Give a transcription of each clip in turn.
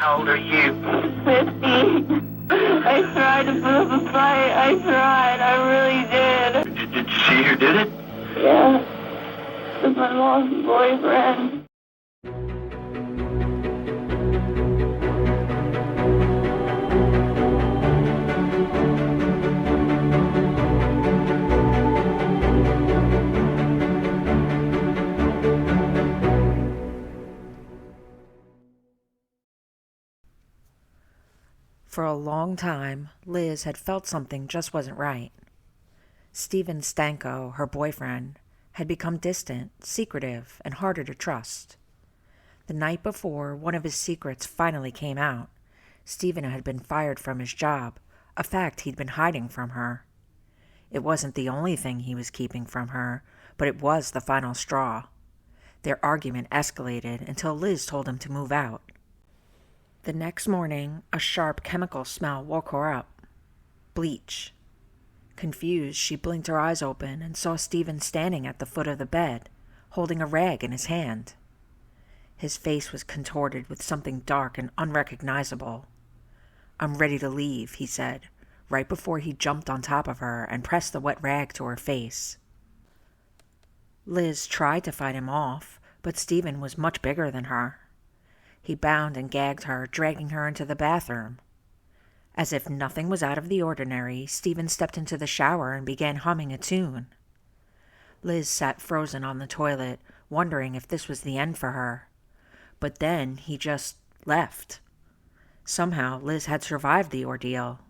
How old are you? 15. I tried to put up a fight. I tried. I really did. Did you see who did it? Yeah. It was my mom's boyfriend. For a long time, Liz had felt something just wasn't right. Stephen Stanko, her boyfriend, had become distant, secretive, and harder to trust. The night before one of his secrets finally came out, Stephen had been fired from his job, a fact he'd been hiding from her. It wasn't the only thing he was keeping from her, but it was the final straw. Their argument escalated until Liz told him to move out. The next morning, a sharp chemical smell woke her up. Bleach. Confused, she blinked her eyes open and saw Stephen standing at the foot of the bed, holding a rag in his hand. His face was contorted with something dark and unrecognizable. "I'm ready to leave," he said, right before he jumped on top of her and pressed the wet rag to her face. Liz tried to fight him off, but Stephen was much bigger than her. He bound and gagged her, dragging her into the bathroom. As if nothing was out of the ordinary, Stephen stepped into the shower and began humming a tune. Liz sat frozen on the toilet, wondering if this was the end for her. But then he just left. Somehow, Liz had survived the ordeal.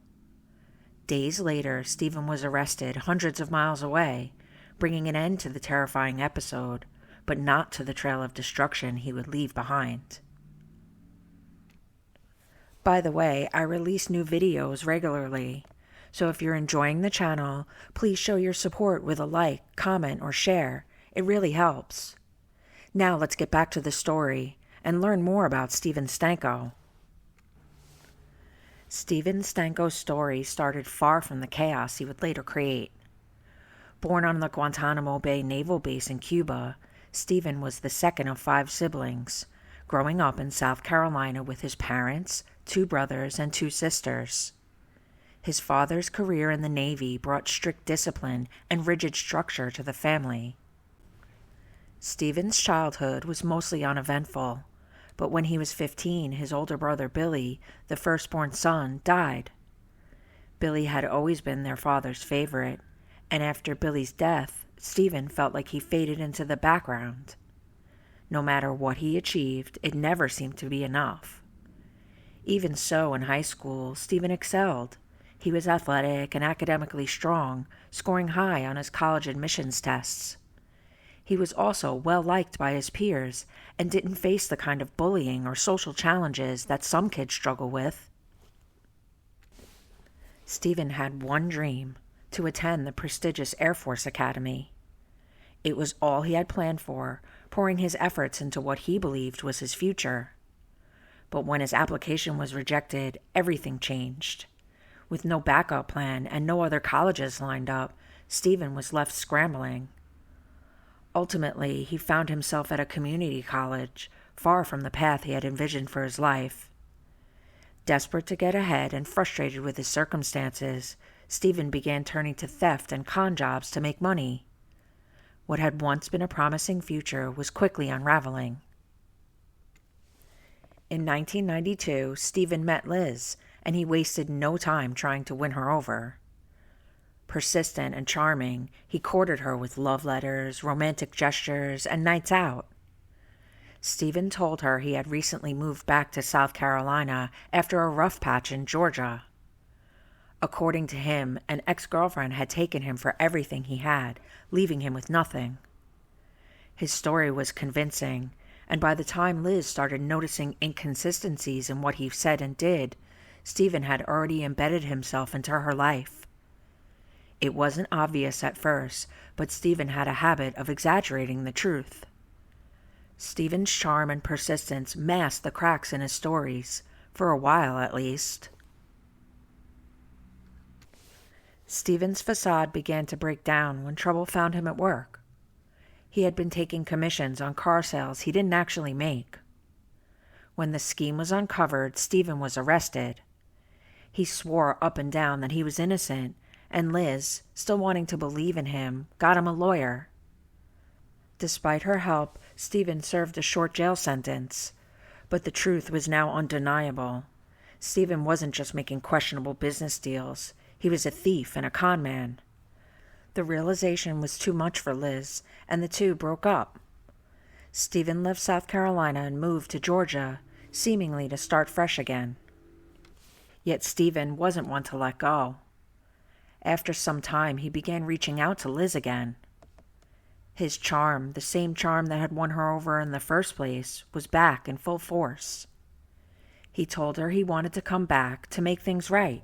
Days later, Stephen was arrested hundreds of miles away, bringing an end to the terrifying episode, but not to the trail of destruction he would leave behind. By the way, I release new videos regularly, so if you're enjoying the channel, please show your support with a like, comment, or share. It really helps. Now let's get back to the story and learn more about Stephen Stanko. Stephen Stanko's story started far from the chaos he would later create. Born on the Guantanamo Bay Naval Base in Cuba, Stephen was the second of 5 siblings, growing up in South Carolina with his parents, 2 brothers, and 2 sisters. His father's career in the Navy brought strict discipline and rigid structure to the family. Stephen's childhood was mostly uneventful, but when he was 15, his older brother Billy, the firstborn son, died. Billy had always been their father's favorite, and after Billy's death, Stephen felt like he faded into the background. No matter what he achieved, it never seemed to be enough. Even so, in high school, Stephen excelled. He was athletic and academically strong, scoring high on his college admissions tests. He was also well-liked by his peers and didn't face the kind of bullying or social challenges that some kids struggle with. Stephen had one dream: to attend the prestigious Air Force Academy. It was all he had planned for, pouring his efforts into what he believed was his future. But when his application was rejected, everything changed. With no backup plan and no other colleges lined up, Stephen was left scrambling. Ultimately, he found himself at a community college, far from the path he had envisioned for his life. Desperate to get ahead and frustrated with his circumstances, Stephen began turning to theft and con jobs to make money. What had once been a promising future was quickly unraveling. In 1992, Stephen met Liz, and he wasted no time trying to win her over. Persistent and charming, he courted her with love letters, romantic gestures, and nights out. Stephen told her he had recently moved back to South Carolina after a rough patch in Georgia. According to him, an ex-girlfriend had taken him for everything he had, leaving him with nothing. His story was convincing, and by the time Liz started noticing inconsistencies in what he said and did, Stephen had already embedded himself into her life. It wasn't obvious at first, but Stephen had a habit of exaggerating the truth. Stephen's charm and persistence masked the cracks in his stories, for a while at least. Stephen's facade began to break down when trouble found him at work. He had been taking commissions on car sales he didn't actually make. When the scheme was uncovered, Stephen was arrested. He swore up and down that he was innocent, and Liz, still wanting to believe in him, got him a lawyer. Despite her help, Stephen served a short jail sentence, but the truth was now undeniable. Stephen wasn't just making questionable business deals. He was a thief and a con man. The realization was too much for Liz, and the two broke up. Stephen left South Carolina and moved to Georgia, seemingly to start fresh again. Yet Stephen wasn't one to let go. After some time, he began reaching out to Liz again. His charm, the same charm that had won her over in the first place, was back in full force. He told her he wanted to come back to make things right.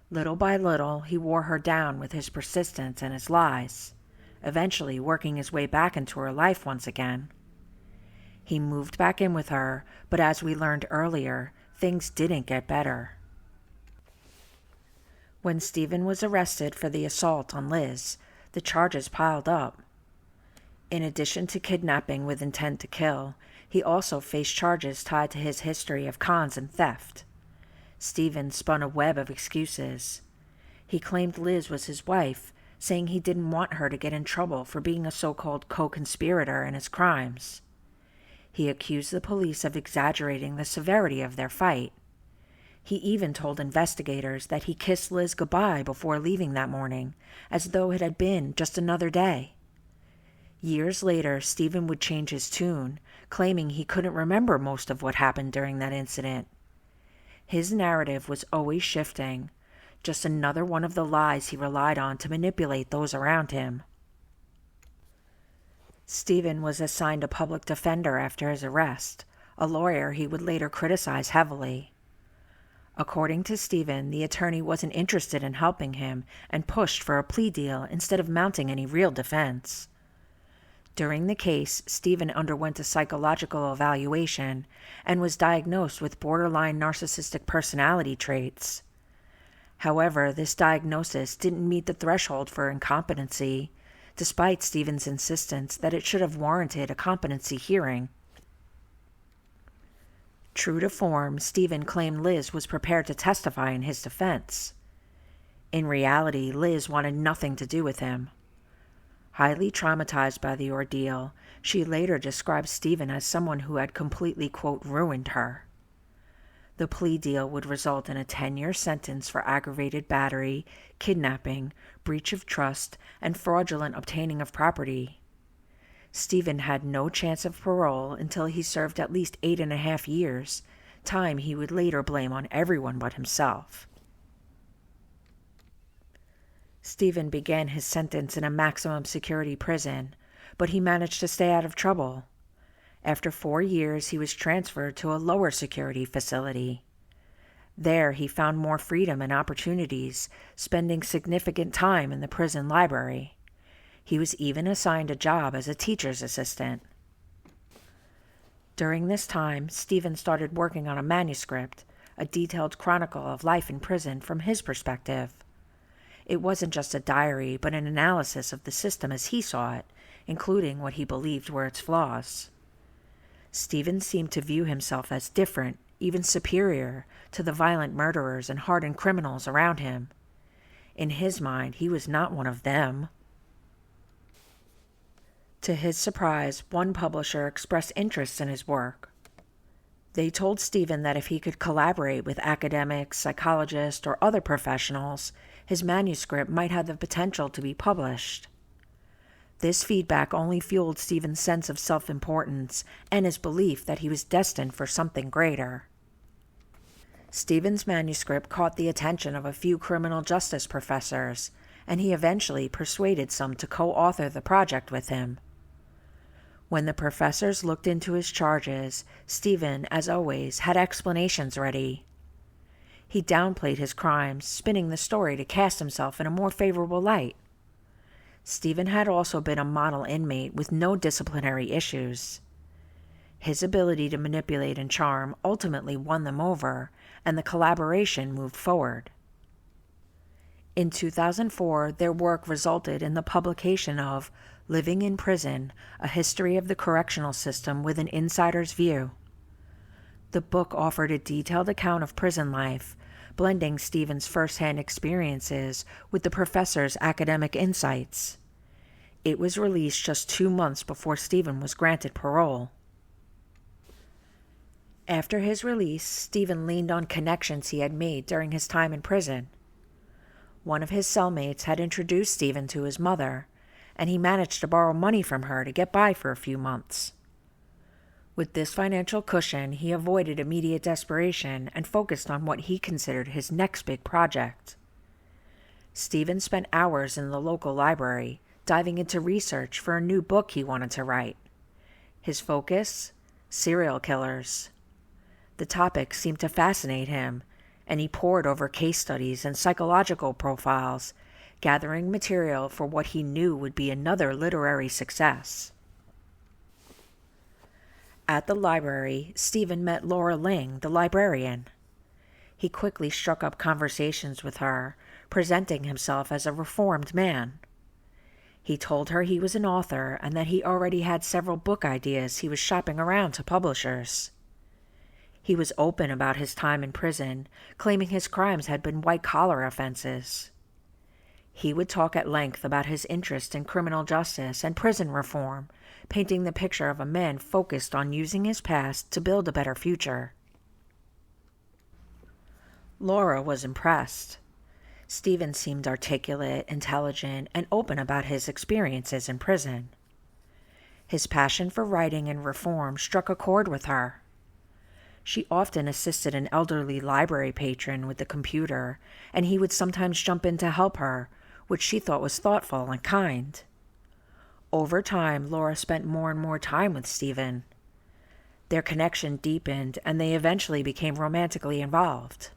Little by little, he wore her down with his persistence and his lies, eventually working his way back into her life once again. He moved back in with her, but as we learned earlier, things didn't get better. When Stephen was arrested for the assault on Liz, the charges piled up. In addition to kidnapping with intent to kill, he also faced charges tied to his history of cons and theft. Stephen spun a web of excuses. He claimed Liz was his wife, saying he didn't want her to get in trouble for being a so-called co-conspirator in his crimes. He accused the police of exaggerating the severity of their fight. He even told investigators that he kissed Liz goodbye before leaving that morning, as though it had been just another day. Years later, Stephen would change his tune, claiming he couldn't remember most of what happened during that incident. His narrative was always shifting, just another one of the lies he relied on to manipulate those around him. Stephen was assigned a public defender after his arrest, a lawyer he would later criticize heavily. According to Stephen, the attorney wasn't interested in helping him and pushed for a plea deal instead of mounting any real defense. During the case, Stephen underwent a psychological evaluation and was diagnosed with borderline narcissistic personality traits. However, this diagnosis didn't meet the threshold for incompetency, despite Stephen's insistence that it should have warranted a competency hearing. True to form, Stephen claimed Liz was prepared to testify in his defense. In reality, Liz wanted nothing to do with him. Highly traumatized by the ordeal, she later described Stephen as someone who had completely, quote, ruined her. The plea deal would result in a 10-year sentence for aggravated battery, kidnapping, breach of trust, and fraudulent obtaining of property. Stephen had no chance of parole until he served at least 8.5 years, time he would later blame on everyone but himself. Stephen began his sentence in a maximum security prison, but he managed to stay out of trouble. After 4 years, he was transferred to a lower security facility. There, he found more freedom and opportunities, spending significant time in the prison library. He was even assigned a job as a teacher's assistant. During this time, Stephen started working on a manuscript, a detailed chronicle of life in prison from his perspective. It wasn't just a diary, but an analysis of the system as he saw it, including what he believed were its flaws. Stephen seemed to view himself as different, even superior, to the violent murderers and hardened criminals around him. In his mind, he was not one of them. To his surprise, one publisher expressed interest in his work. They told Stephen that if he could collaborate with academics, psychologists, or other professionals, his manuscript might have the potential to be published. This feedback only fueled Stephen's sense of self-importance and his belief that he was destined for something greater. Stephen's manuscript caught the attention of a few criminal justice professors, and he eventually persuaded some to co-author the project with him. When the professors looked into his charges, Stephen, as always, had explanations ready. He downplayed his crimes, spinning the story to cast himself in a more favorable light. Stephen had also been a model inmate with no disciplinary issues. His ability to manipulate and charm ultimately won them over, and the collaboration moved forward. In 2004, their work resulted in the publication of Living in Prison, A History of the Correctional System with an Insider's View. The book offered a detailed account of prison life, blending Stephen's first-hand experiences with the professor's academic insights. It was released just 2 months before Stephen was granted parole. After his release, Stephen leaned on connections he had made during his time in prison. One of his cellmates had introduced Stephen to his mother, and he managed to borrow money from her to get by for a few months. With this financial cushion, he avoided immediate desperation and focused on what he considered his next big project. Stephen spent hours in the local library, diving into research for a new book he wanted to write. His focus? Serial killers. The topic seemed to fascinate him, and he pored over case studies and psychological profiles, gathering material for what he knew would be another literary success. At the library, Stephen met Laura Ling, the librarian. He quickly struck up conversations with her, presenting himself as a reformed man. He told her he was an author and that he already had several book ideas he was shopping around to publishers. He was open about his time in prison, claiming his crimes had been white-collar offenses. He would talk at length about his interest in criminal justice and prison reform, painting the picture of a man focused on using his past to build a better future. Laura was impressed. Stephen seemed articulate, intelligent, and open about his experiences in prison. His passion for writing and reform struck a chord with her. She often assisted an elderly library patron with the computer, and he would sometimes jump in to help her, which she thought was thoughtful and kind. Over time, Laura spent more and more time with Stephen. Their connection deepened, and they eventually became romantically involved.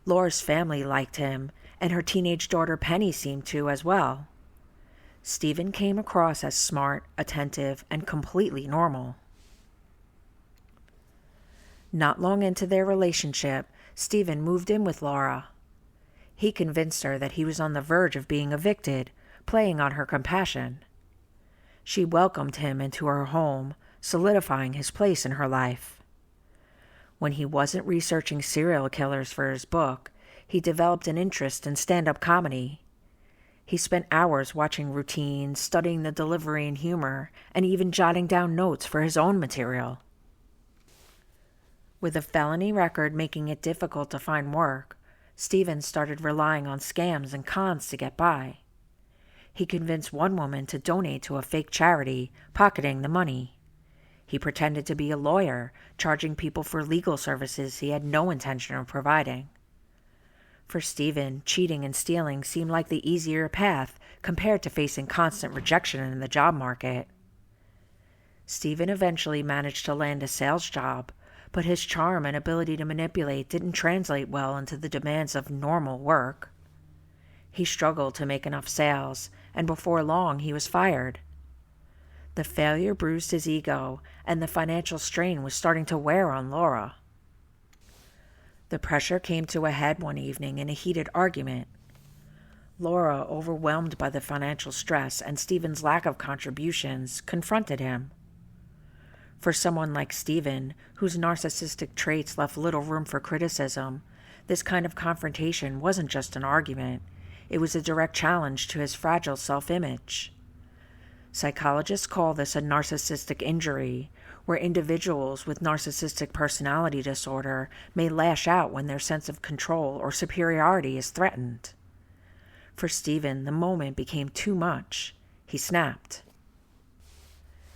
Laura's family liked him, and her teenage daughter Penny seemed to as well. Stephen came across as smart, attentive, and completely normal. Not long into their relationship, Stephen moved in with Laura. He convinced her that he was on the verge of being evicted, playing on her compassion. She welcomed him into her home, solidifying his place in her life. When he wasn't researching serial killers for his book, he developed an interest in stand-up comedy. He spent hours watching routines, studying the delivery and humor, and even jotting down notes for his own material. With a felony record making it difficult to find work, Stephen started relying on scams and cons to get by. He convinced one woman to donate to a fake charity, pocketing the money. He pretended to be a lawyer, charging people for legal services he had no intention of providing. For Stephen, cheating and stealing seemed like the easier path compared to facing constant rejection in the job market. Stephen eventually managed to land a sales job, but his charm and ability to manipulate didn't translate well into the demands of normal work. He struggled to make enough sales, and before long he was fired. The failure bruised his ego, and the financial strain was starting to wear on Laura. The pressure came to a head one evening in a heated argument. Laura, overwhelmed by the financial stress and Stephen's lack of contributions, confronted him. For someone like Stephen, whose narcissistic traits left little room for criticism, this kind of confrontation wasn't just an argument. It was a direct challenge to his fragile self-image. Psychologists call this a narcissistic injury, where individuals with narcissistic personality disorder may lash out when their sense of control or superiority is threatened. For Stephen, the moment became too much. He snapped.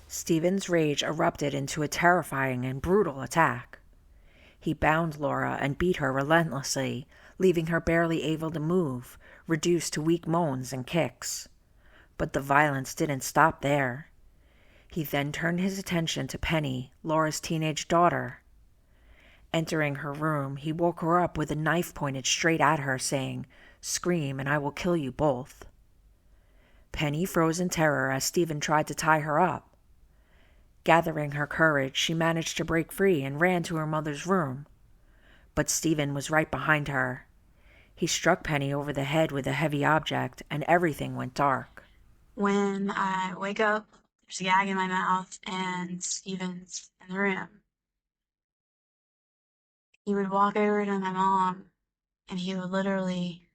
Stephen's rage erupted into a terrifying and brutal attack. He bound Laura and beat her relentlessly, leaving her barely able to move, reduced to weak moans and kicks. But the violence didn't stop there. He then turned his attention to Penny, Laura's teenage daughter. Entering her room, he woke her up with a knife pointed straight at her, saying, "Scream and I will kill you both." Penny froze in terror as Stephen tried to tie her up. Gathering her courage, she managed to break free and ran to her mother's room. But Stephen was right behind her. He struck Penny over the head with a heavy object, and everything went dark. When I wake up, there's a gag in my mouth, and Stephen's in the room. he would walk over to my mom and he would literally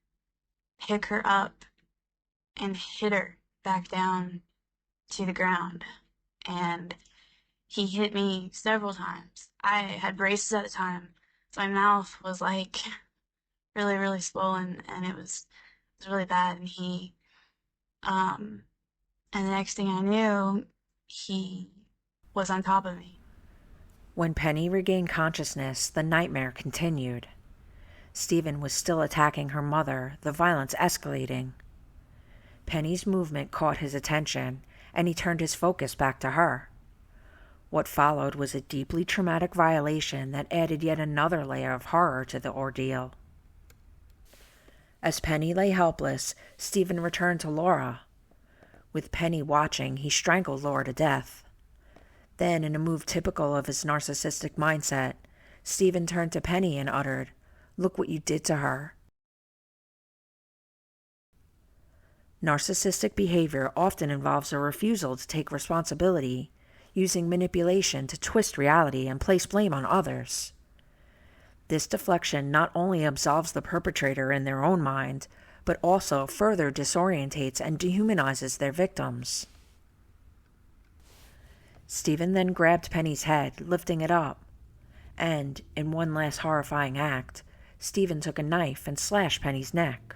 pick her up and hit her back down to the ground. And he hit me several times. I had braces at the time, so my mouth was like really, really swollen, and it was really bad. And the next thing I knew, he was on top of me. When Penny regained consciousness, the nightmare continued. Stephen was still attacking her mother, the violence escalating. Penny's movement caught his attention, and he turned his focus back to her. What followed was a deeply traumatic violation that added yet another layer of horror to the ordeal. As Penny lay helpless, Stephen returned to Laura. With Penny watching, he strangled Laura to death. Then, in a move typical of his narcissistic mindset, Stephen turned to Penny and uttered, "Look what you did to her." Narcissistic behavior often involves a refusal to take responsibility, using manipulation to twist reality and place blame on others. This deflection not only absolves the perpetrator in their own mind, but also further disorientates and dehumanizes their victims. Stephen then grabbed Penny's head, lifting it up, and, in one last horrifying act, Stephen took a knife and slashed Penny's neck.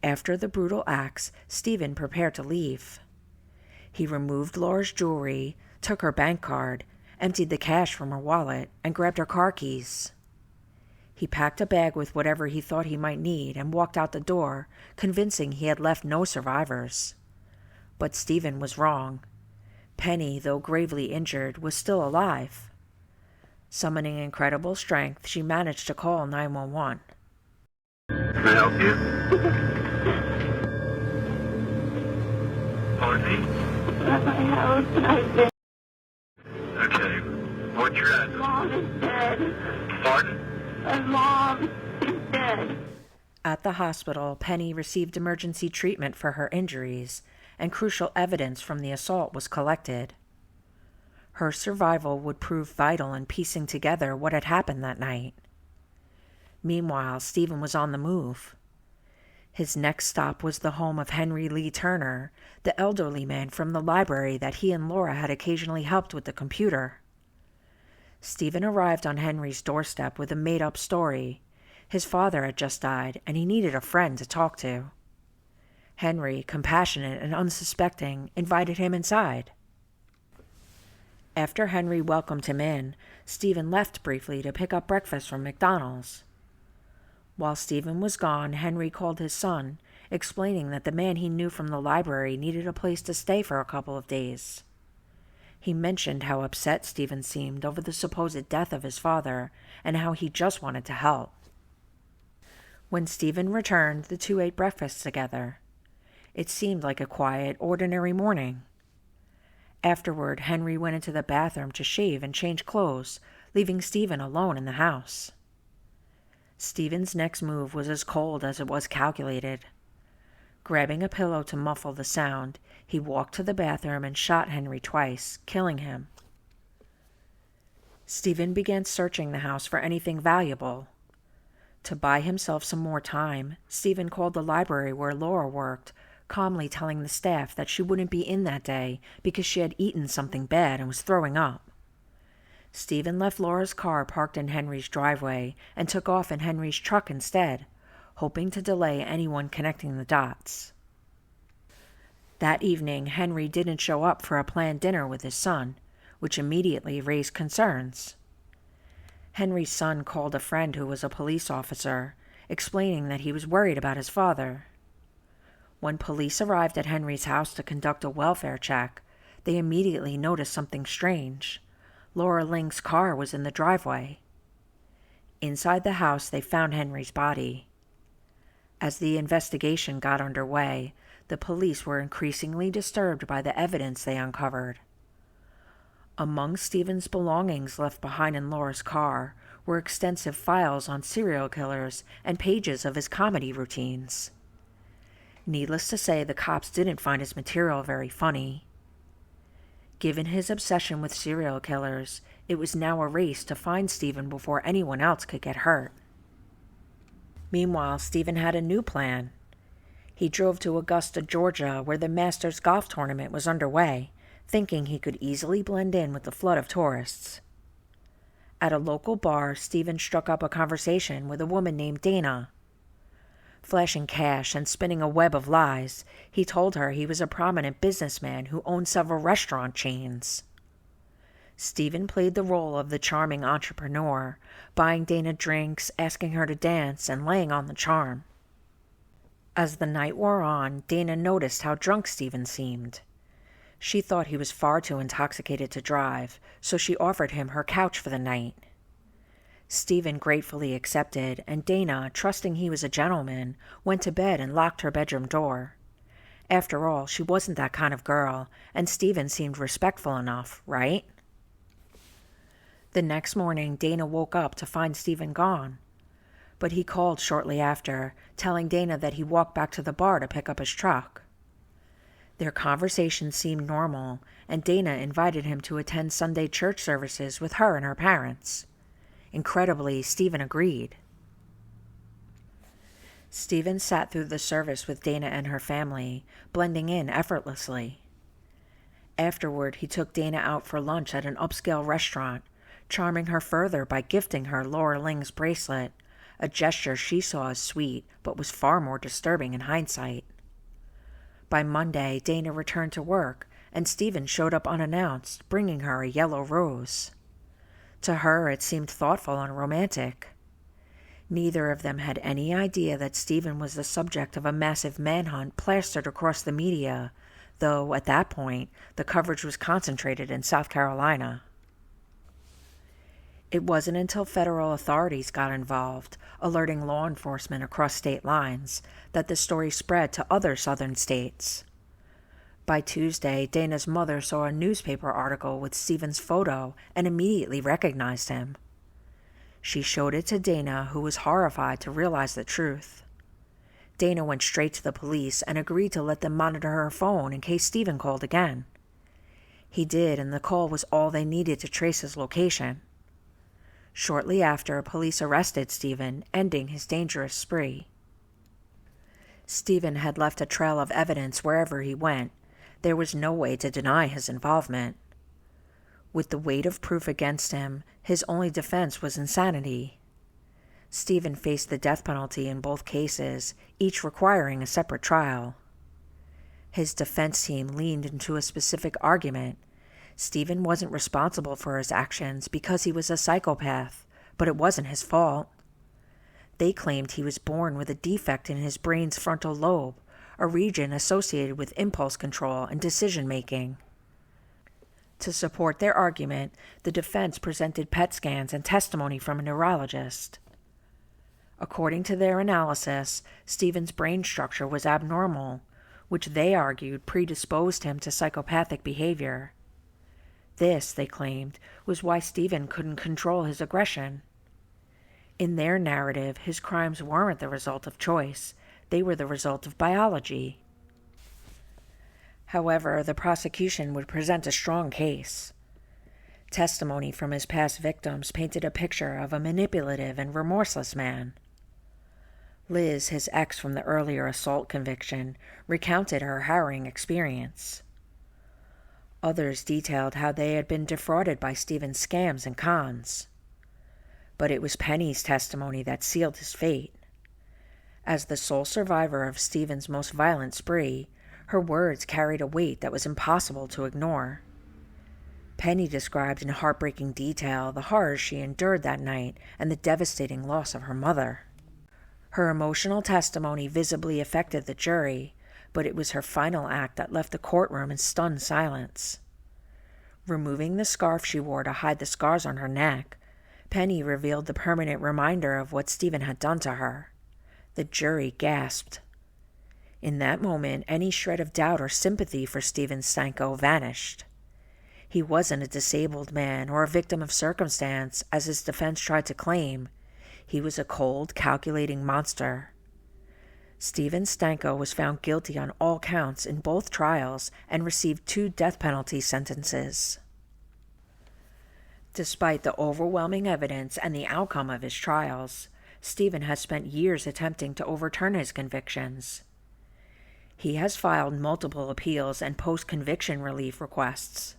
After the brutal acts, Stephen prepared to leave. He removed Laura's jewelry, took her bank card, emptied the cash from her wallet, and grabbed her car keys. He packed a bag with whatever he thought he might need and walked out the door, convincing he had left no survivors. But Stephen was wrong. Penny, though gravely injured, was still alive. Summoning incredible strength, she managed to call 911. Can I help you? Pardon At my house, and I've been. Okay. What's your address? Mom is dead. Pardon? My mom is dead. At the hospital, Penny received emergency treatment for her injuries, and crucial evidence from the assault was collected. Her survival would prove vital in piecing together what had happened that night. Meanwhile, Stephen was on the move. His next stop was the home of Henry Lee Turner, the elderly man from the library that he and Laura had occasionally helped with the computer. Stephen arrived on Henry's doorstep with a made-up story. His father had just died, and he needed a friend to talk to. Henry, compassionate and unsuspecting, invited him inside. After Henry welcomed him in, Stephen left briefly to pick up breakfast from McDonald's. While Stephen was gone, Henry called his son, explaining that the man he knew from the library needed a place to stay for a couple of days. He mentioned how upset Stephen seemed over the supposed death of his father, and how he just wanted to help. When Stephen returned, the two ate breakfast together. It seemed like a quiet, ordinary morning. Afterward, Henry went into the bathroom to shave and change clothes, leaving Stephen alone in the house. Stephen's next move was as cold as it was calculated. Grabbing a pillow to muffle the sound, he walked to the bathroom and shot Henry twice, killing him. Stephen began searching the house for anything valuable. To buy himself some more time, Stephen called the library where Laura worked, calmly telling the staff that she wouldn't be in that day because she had eaten something bad and was throwing up. Stephen left Laura's car parked in Henry's driveway and took off in Henry's truck instead, hoping to delay anyone connecting the dots. That evening, Henry didn't show up for a planned dinner with his son, which immediately raised concerns. Henry's son called a friend who was a police officer, explaining that he was worried about his father. When police arrived at Henry's house to conduct a welfare check, they immediately noticed something strange. Laura Ling's car was in the driveway. Inside the house, they found Henry's body. As the investigation got underway, the police were increasingly disturbed by the evidence they uncovered. Among Stephen's belongings left behind in Laura's car were extensive files on serial killers and pages of his comedy routines. Needless to say, the cops didn't find his material very funny. Given his obsession with serial killers, it was now a race to find Stephen before anyone else could get hurt. Meanwhile, Stephen had a new plan. He drove to Augusta, Georgia, where the Masters golf tournament was underway, thinking he could easily blend in with the flood of tourists. At a local bar, Stephen struck up a conversation with a woman named Dana. Flashing cash and spinning a web of lies, he told her he was a prominent businessman who owned several restaurant chains. Stephen played the role of the charming entrepreneur, buying Dana drinks, asking her to dance, and laying on the charm. As the night wore on, Dana noticed how drunk Stephen seemed. She thought he was far too intoxicated to drive, so she offered him her couch for the night. Stephen gratefully accepted, and Dana, trusting he was a gentleman, went to bed and locked her bedroom door. After all, she wasn't that kind of girl, and Stephen seemed respectful enough, right? The next morning, Dana woke up to find Stephen gone. But he called shortly after, telling Dana that he walked back to the bar to pick up his truck. Their conversation seemed normal, and Dana invited him to attend Sunday church services with her and her parents. Incredibly, Stephen agreed. Stephen sat through the service with Dana and her family, blending in effortlessly. Afterward, he took Dana out for lunch at an upscale restaurant, charming her further by gifting her Laura Ling's bracelet, a gesture she saw as sweet, but was far more disturbing in hindsight. By Monday, Dana returned to work, and Stephen showed up unannounced, bringing her a yellow rose. To her, it seemed thoughtful and romantic. Neither of them had any idea that Stephen was the subject of a massive manhunt plastered across the media, though, at that point, the coverage was concentrated in South Carolina. It wasn't until federal authorities got involved, alerting law enforcement across state lines, that the story spread to other southern states. By Tuesday, Dana's mother saw a newspaper article with Stephen's photo and immediately recognized him. She showed it to Dana, who was horrified to realize the truth. Dana went straight to the police and agreed to let them monitor her phone in case Stephen called again. He did, and the call was all they needed to trace his location. Shortly after, police arrested Stephen, ending his dangerous spree. Stephen had left a trail of evidence wherever he went. There was no way to deny his involvement. With the weight of proof against him, his only defense was insanity. Stephen faced the death penalty in both cases, each requiring a separate trial. His defense team leaned into a specific argument. Stephen wasn't responsible for his actions because he was a psychopath, but it wasn't his fault. They claimed he was born with a defect in his brain's frontal lobe, a region associated with impulse control and decision-making. To support their argument, the defense presented PET scans and testimony from a neurologist. According to their analysis, Stephen's brain structure was abnormal, which they argued predisposed him to psychopathic behavior. This, they claimed, was why Stephen couldn't control his aggression. In their narrative, his crimes weren't the result of choice. They were the result of biology. However, the prosecution would present a strong case. Testimony from his past victims painted a picture of a manipulative and remorseless man. Liz, his ex from the earlier assault conviction, recounted her harrowing experience. Others detailed how they had been defrauded by Stephen's scams and cons. But it was Penny's testimony that sealed his fate. As the sole survivor of Stephen's most violent spree, her words carried a weight that was impossible to ignore. Penny described in heartbreaking detail the horrors she endured that night and the devastating loss of her mother. Her emotional testimony visibly affected the jury, but it was her final act that left the courtroom in stunned silence. Removing the scarf she wore to hide the scars on her neck, Penny revealed the permanent reminder of what Stephen had done to her. The jury gasped. In that moment, any shred of doubt or sympathy for Stephen Stanko vanished. He wasn't a disabled man or a victim of circumstance, as his defense tried to claim. He was a cold, calculating monster. Stephen Stanko was found guilty on all counts in both trials and received 2 death penalty sentences. Despite the overwhelming evidence and the outcome of his trials, Stephen has spent years attempting to overturn his convictions. He has filed multiple appeals and post-conviction relief requests.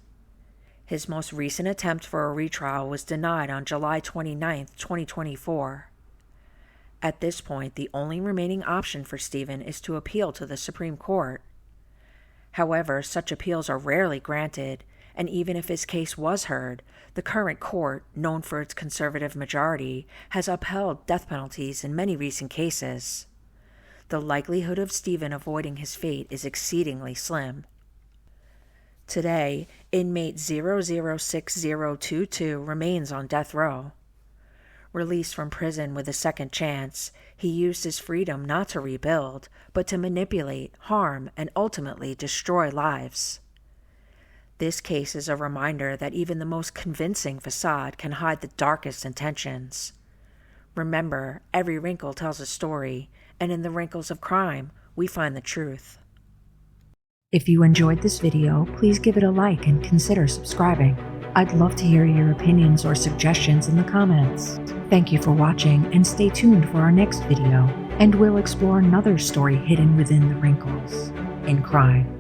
His most recent attempt for a retrial was denied on July 29, 2024. At this point, the only remaining option for Stephen is to appeal to the Supreme Court. However, such appeals are rarely granted, and even if his case was heard, the current court, known for its conservative majority, has upheld death penalties in many recent cases. The likelihood of Stephen avoiding his fate is exceedingly slim. Today, inmate 006022 remains on death row. Released from prison with a second chance, he used his freedom not to rebuild, but to manipulate, harm, and ultimately destroy lives. This case is a reminder that even the most convincing facade can hide the darkest intentions. Remember, every wrinkle tells a story, and in the wrinkles of crime, we find the truth. If you enjoyed this video, please give it a like and consider subscribing. I'd love to hear your opinions or suggestions in the comments. Thank you for watching, and stay tuned for our next video, and we'll explore another story hidden within the wrinkles in crime.